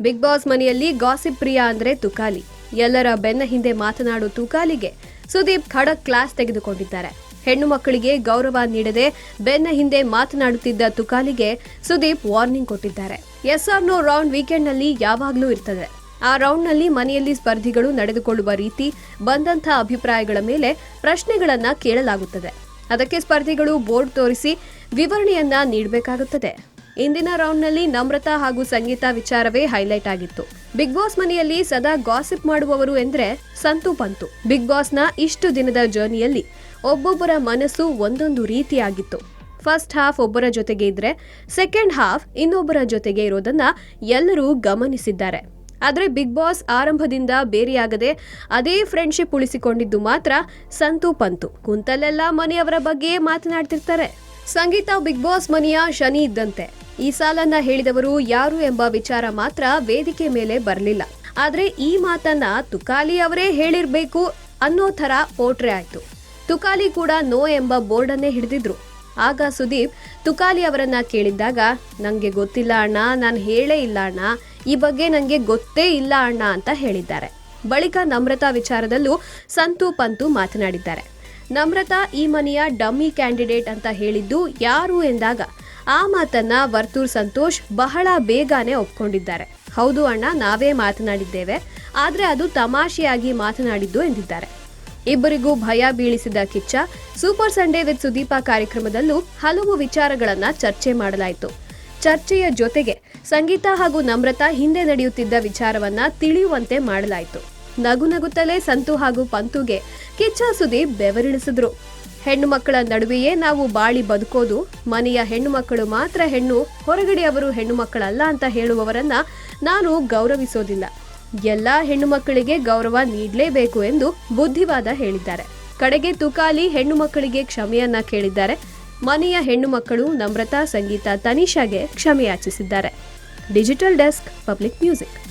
Big boss ಮನೆಯಲ್ಲಿ gossip Priya ಅಂದ್ರೆ ತುಕಾಲಿ. ಎಲ್ಲರ ಬೆನ್ನ ಹಿಂದೆ ಮಾತನಾಡೋ ತುಕಾಲಿಗೆ ಸುದೀಪ್ ಖಡಕ್ ಕ್ಲಾಸ್ ತೆಗೆದುಕೊಂಡಿದ್ದಾರೆ. ಹೆಣ್ಣು ಮಕ್ಕಳಿಗೆ ಗೌರವ ನೀಡದೆ ಬೆನ್ನ ಹಿಂದೆ ಮಾತನಾಡುತ್ತಿದ್ದ ತುಕಾಲಿಗೆ ಸುದೀಪ್ ವಾರ್ನಿಂಗ್ ಕೊಟ್ಟಿದ್ದಾರೆ. ಎಸ್ ಆರ್ ನೋ ರೌಂಡ್ ವೀಕೆಂಡ್ನಲ್ಲಿ ಯಾವಾಗ್ಲೂ ಇರ್ತದೆ. ಆ ರೌಂಡ್ನಲ್ಲಿ ಮನೆಯಲ್ಲಿ ಸ್ಪರ್ಧಿಗಳು ನಡೆದುಕೊಳ್ಳುವ ರೀತಿ, ಬಂದಂಥ ಅಭಿಪ್ರಾಯಗಳ ಮೇಲೆ ಪ್ರಶ್ನೆಗಳನ್ನ ಕೇಳಲಾಗುತ್ತದೆ. ಅದಕ್ಕೆ ಸ್ಪರ್ಧಿಗಳು ಬೋರ್ಡ್ ತೋರಿಸಿ ವಿವರಣೆಯನ್ನ ನೀಡಬೇಕಾಗುತ್ತದೆ. ಇಂದಿನ ರೌಂಡ್ನಲ್ಲಿ ನಮ್ರತಾ ಹಾಗೂ ಸಂಗೀತ ವಿಚಾರವೇ ಹೈಲೈಟ್ ಆಗಿತ್ತು. ಬಿಗ್ ಬಾಸ್ ಮನೆಯಲ್ಲಿ ಸದಾ ಗಾಸಿಪ್ ಮಾಡುವವರು ಎಂದ್ರೆ ಸಂತು ಪಂತು. ಬಿಗ್ ಬಾಸ್ನ ಇಷ್ಟು ದಿನದ ಜರ್ನಿಯಲ್ಲಿ ಒಬ್ಬೊಬ್ಬರ ಮನಸ್ಸು ಒಂದೊಂದು ರೀತಿಯಾಗಿತ್ತು. ಫಸ್ಟ್ ಹಾಫ್ ಒಬ್ಬರ ಜೊತೆಗೆ ಇದ್ರೆ ಸೆಕೆಂಡ್ ಹಾಫ್ ಇನ್ನೊಬ್ಬರ ಜೊತೆಗೆ ಇರೋದನ್ನ ಎಲ್ಲರೂ ಗಮನಿಸಿದ್ದಾರೆ. ಆದರೆ ಬಿಗ್ ಬಾಸ್ ಆರಂಭದಿಂದ ಬೇರೆಯಾಗದೆ ಅದೇ ಫ್ರೆಂಡ್ಶಿಪ್ ಉಳಿಸಿಕೊಂಡಿದ್ದು ಮಾತ್ರ ಸಂತು ಪಂತು. ಕುಂತಲ್ಲೆಲ್ಲ ಮನೆಯವರ ಬಗ್ಗೆ ಮಾತನಾಡ್ತಿರ್ತಾರೆ. ಸಂಗೀತ ಬಿಗ್ ಬಾಸ್ ಮನೆಯ ಶನಿ ಇದ್ದಂತೆ. ಈ ಸಾಲನ್ನ ಹೇಳಿದವರು ಯಾರು ಎಂಬ ವಿಚಾರ ಮಾತ್ರ ವೇದಿಕೆ ಮೇಲೆ ಬರಲಿಲ್ಲ. ಆದ್ರೆ ಈ ಮಾತನ್ನ ತುಕಾಲಿ ಅವರೇ ಹೇಳಿರ್ಬೇಕು ಅನ್ನೋ ತರ ಪೋಟ್ರೆ ಆಯ್ತು. ತುಕಾಲಿ ಕೂಡ ನೋ ಎಂಬ ಬೋರ್ಡ್ ಅನ್ನೇ ಹಿಡಿದಿದ್ರು. ಆಗ ಸುದೀಪ್ ತುಕಾಲಿ ಅವರನ್ನ ಕೇಳಿದ್ದಾಗ, ನಂಗೆ ಗೊತ್ತಿಲ್ಲ ಅಣ್ಣ, ನಾನು ಹೇಳೇ ಇಲ್ಲ ಅಣ್ಣ, ಈ ಬಗ್ಗೆ ನಂಗೆ ಗೊತ್ತೇ ಇಲ್ಲ ಅಣ್ಣ ಅಂತ ಹೇಳಿದ್ದಾರೆ. ಬಳಿಕ ನಮ್ರತಾ ವಿಚಾರದಲ್ಲೂ ಸಂತು ಪಂತು ಮಾತನಾಡಿದ್ದಾರೆ. ನಮ್ರತಾ ಈ ಮನೆಯ ಡಮ್ಮಿ ಕ್ಯಾಂಡಿಡೇಟ್ ಅಂತ ಹೇಳಿದ್ದು ಯಾರು ಎಂದಾಗ ಆ ಮಾತನ್ನ ವರ್ತೂರ್ ಸಂತೋಷ್ ಬಹಳ ಬೇಗನೆ ಒಪ್ಕೊಂಡಿದ್ದಾರೆ. ಹೌದು ಅಣ್ಣ, ನಾವೇ ಮಾತನಾಡಿದ್ದೇವೆ, ಆದ್ರೆ ಅದು ತಮಾಷೆಯಾಗಿ ಮಾತನಾಡಿದ್ದು ಎಂದಿದ್ದಾರೆ. ಇಬ್ಬರಿಗೂ ಭಯ ಬೀಳಿಸಿದ Kichcha super Sunday with Sudeep ಕಾರ್ಯಕ್ರಮದಲ್ಲೂ ಹಲವು ವಿಚಾರಗಳನ್ನ ಚರ್ಚೆ ಮಾಡಲಾಯಿತು. ಚರ್ಚೆಯ ಜೊತೆಗೆ ಸಂಗೀತ ಹಾಗೂ ನಮ್ರತಾ ಹಿಂದೆ ನಡೆಯುತ್ತಿದ್ದ ವಿಚಾರವನ್ನ ತಿಳಿಯುವಂತೆ ಮಾಡಲಾಯಿತು. ನಗು ನಗುತ್ತಲೇ ಸಂತು ಹಾಗೂ ಪಂತುಗೆ ಕಿಚ್ಚ ಸುದೀಪ್ ಬೆವರಿಳಿಸಿದ್ರು. ಹೆಣ್ಣು ಮಕ್ಕಳ ನಡುವೆಯೇ ನಾವು ಬಾಳಿ ಬದುಕೋದು, ಮನೆಯ ಹೆಣ್ಣು ಮಕ್ಕಳು ಮಾತ್ರ ಹೆಣ್ಣು, ಹೊರಗಡೆಯವರು ಹೆಣ್ಣು ಮಕ್ಕಳಲ್ಲ ಅಂತ ಹೇಳುವವರನ್ನ ನಾನು ಗೌರವಿಸೋದಿಲ್ಲ. ಎಲ್ಲಾ ಹೆಣ್ಣು ಮಕ್ಕಳಿಗೆ ಗೌರವ ನೀಡಲೇಬೇಕು ಎಂದು ಬುದ್ಧಿವಾದ ಹೇಳಿದ್ದಾರೆ. ಕಡೆಗೆ ತುಕಾಲಿ ಹೆಣ್ಣು ಮಕ್ಕಳಿಗೆ ಕ್ಷಮೆಯನ್ನ ಕೇಳಿದ್ದಾರೆ. ಮನೆಯ ಹೆಣ್ಣು ಮಕ್ಕಳು ನಮ್ರತಾ, ಸಂಗೀತ, ತನಿಷಾಗೆ ಕ್ಷಮೆ ಯಾಚಿಸಿದ್ದಾರೆ. Digital desk, public music.